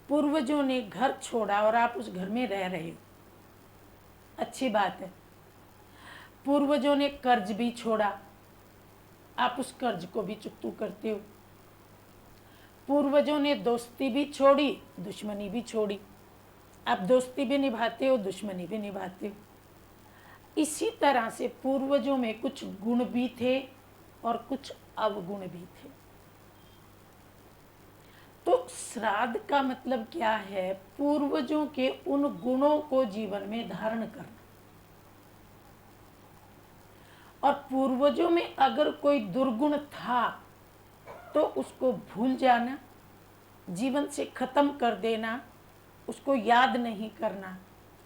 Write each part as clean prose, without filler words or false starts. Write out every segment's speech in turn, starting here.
पूर्वजों ने घर छोड़ा और आप उस घर में रह रहे हो, अच्छी बात है। पूर्वजों ने कर्ज भी छोड़ा, आप उस कर्ज को भी चुकतू करते हो। पूर्वजों ने दोस्ती भी छोड़ी, दुश्मनी भी छोड़ी, आप दोस्ती भी निभाते हो, दुश्मनी भी निभाते हो। इसी तरह से पूर्वजों में कुछ गुण भी थे और कुछ अवगुण भी थे। तो श्राद्ध का मतलब क्या है? पूर्वजों के उन गुणों को जीवन में धारण करना। और पूर्वजों में अगर कोई दुर्गुण था तो उसको भूल जाना, जीवन से खत्म कर देना, उसको याद नहीं करना,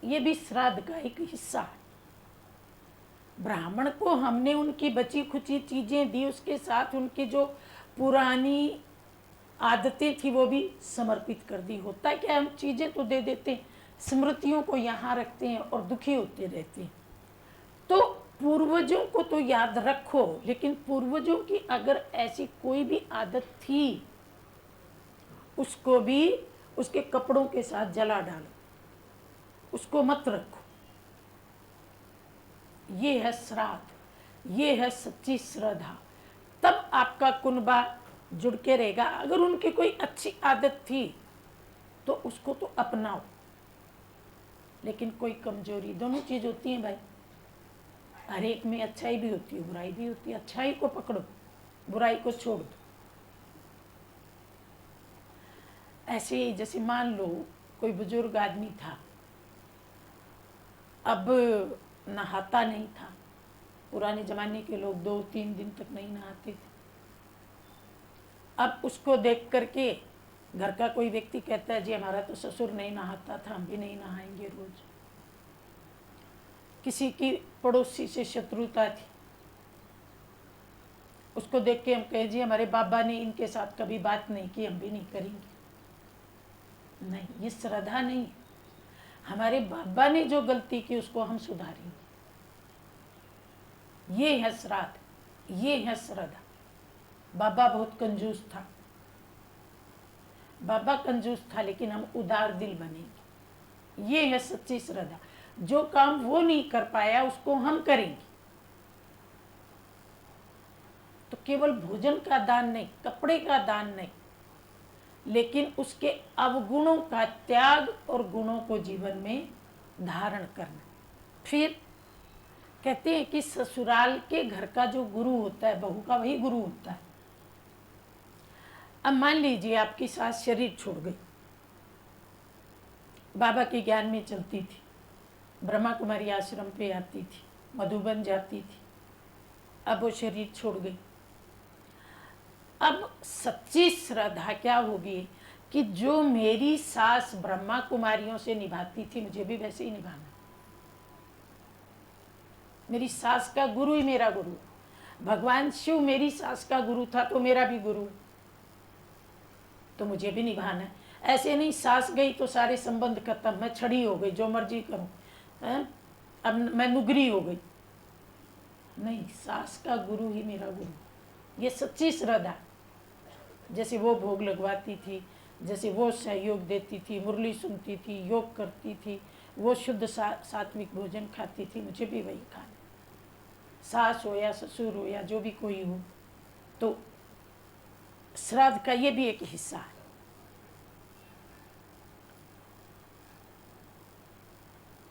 ये भी श्राद्ध का एक हिस्सा है। ब्राह्मण को हमने उनकी बची खुची चीजें दी, उसके साथ उनकी जो पुरानी आदतें थी वो भी समर्पित कर दी। होता है क्या, हम चीजें तो दे देते हैं, स्मृतियों को यहाँ रखते हैं और दुखी होते रहते हैं। तो पूर्वजों को तो याद रखो, लेकिन पूर्वजों की अगर ऐसी कोई भी आदत थी उसको भी उसके कपड़ों के साथ जला डालो, उसको मत रखो। ये है श्राद्ध, ये है सच्ची श्रद्धा। तब आपका कुनबा जुड़ के रहेगा। अगर उनकी कोई अच्छी आदत थी तो उसको तो अपनाओ, लेकिन कोई कमजोरी, दोनों चीज होती है भाई। हर एक में अच्छाई भी होती है, बुराई भी होती है। अच्छाई को पकड़ो, बुराई को छोड़ दो। ऐसे ही जैसे मान लो कोई बुजुर्ग आदमी था, अब नहाता नहीं था। पुराने जमाने के लोग 2-3 दिन तक नहीं नहाते थे। अब उसको देख करके घर का कोई व्यक्ति कहता है, जी हमारा तो ससुर नहीं नहाता था, हम भी नहीं नहाएंगे रोज। किसी की पड़ोसी से शत्रुता थी, उसको देख के हम कहे, जी हमारे बाबा ने इनके साथ कभी बात नहीं की, हम भी नहीं करेंगे। नहीं, ये श्रद्धा नहीं। हमारे बाबा ने जो गलती की उसको हम सुधारेंगे। ये है श्राद्ध, ये है श्रद्धा। बाबा बहुत कंजूस था, बाबा कंजूस था, लेकिन हम उदार दिल बनेंगे। ये है सच्ची श्रद्धा। जो काम वो नहीं कर पाया उसको हम करेंगे। तो केवल भोजन का दान नहीं, कपड़े का दान नहीं, लेकिन उसके अवगुणों का त्याग और गुणों को जीवन में धारण करना। फिर कहते हैं कि ससुराल के घर का जो गुरु होता है, बहू का वही गुरु होता है। अब मान लीजिए आपकी सास शरीर छोड़ गई, बाबा के ज्ञान में चलती थी, ब्रह्मा कुमारी आश्रम पे आती थी, मधुबन जाती थी, अब वो शरीर छोड़ गई। अब सच्ची श्रद्धा क्या होगी कि जो मेरी सास ब्रह्मा कुमारियों से निभाती थी, मुझे भी वैसे ही निभाना। मेरी सास का गुरु ही मेरा गुरु। भगवान शिव मेरी सास का गुरु था तो मेरा भी गुरु, तो मुझे भी निभाना है। ऐसे नहीं सास गई तो सारे संबंध खत्म, मैं छड़ी हो गई, जो मर्जी करूं, अब मैं नुगरी हो गई। नहीं, सास का गुरु ही मेरा गुरु। ये सच्ची श्रद्धा। जैसे वो भोग लगवाती थी, जैसे वो सहयोग देती थी, मुरली सुनती थी, योग करती थी, वो शुद्ध सात्विक भोजन खाती थी, मुझे भी वही खाना। सास हो या ससुर हो या जो भी कोई हो, तो श्राद्ध का ये भी एक हिस्सा है।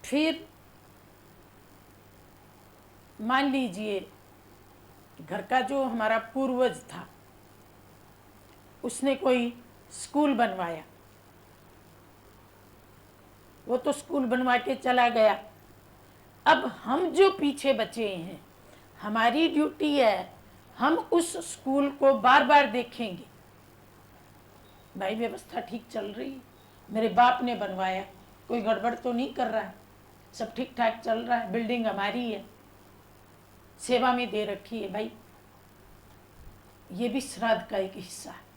फिर मान लीजिए घर का जो हमारा पूर्वज था, उसने कोई स्कूल बनवाया, वो तो स्कूल बनवा के चला गया। अब हम जो पीछे बचे हैं, हमारी ड्यूटी है, हम उस स्कूल को बार बार देखेंगे। भाई व्यवस्था ठीक चल रही है, मेरे बाप ने बनवाया, कोई गड़बड़ तो नहीं कर रहा है, सब ठीक ठाक चल रहा है, बिल्डिंग हमारी है, सेवा में दे रखी है। भाई ये भी श्राद्ध का एक हिस्सा है।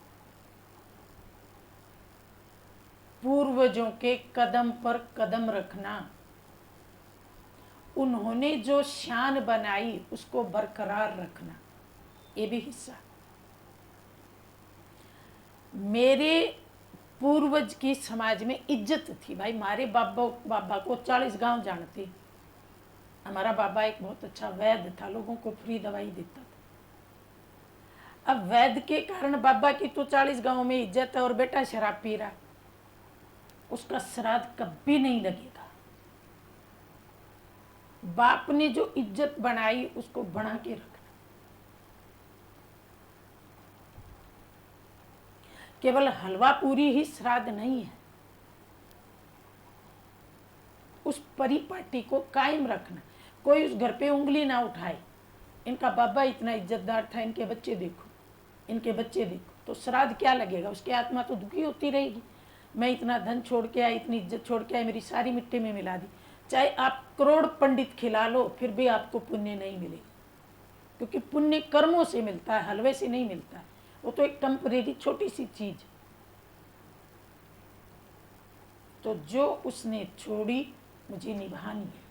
पूर्वजों के कदम पर कदम रखना, उन्होंने जो शान बनाई उसको बरकरार रखना, ये भी हिस्सा। मेरे पूर्वज की समाज में इज्जत थी भाई। हमारे बाबा को 40 गांव जानते। हमारा बाबा एक बहुत अच्छा वैद्य था, लोगों को फ्री दवाई देता था। अब वैद्य के कारण बाबा की तो 40 गांव में इज्जत है, और बेटा शराब पी रहा, उसका श्राद्ध कभी नहीं लगेगा। बाप ने जो इज्जत बनाई उसको बना के रखना। केवल हलवा पूरी ही श्राद्ध नहीं है, उस परिपाटी को कायम रखना। कोई उस घर पे उंगली ना उठाए, इनका बाबा इतना इज्जतदार था, इनके बच्चे देखो, इनके बच्चे देखो, तो श्राद्ध क्या लगेगा? उसकी आत्मा तो दुखी होती रहेगी। मैं इतना धन छोड़ के आया, इतनी इज्जत छोड़ के आया, मेरी सारी मिट्टी में मिला दी। चाहे आप करोड़ पंडित खिला लो, फिर भी आपको पुण्य नहीं मिलेगा, क्योंकि पुण्य कर्मों से मिलता है, हलवे से नहीं मिलता है। वो तो एक टेम्परेरी छोटी सी चीज। तो जो उसने छोड़ी मुझे निभानी है।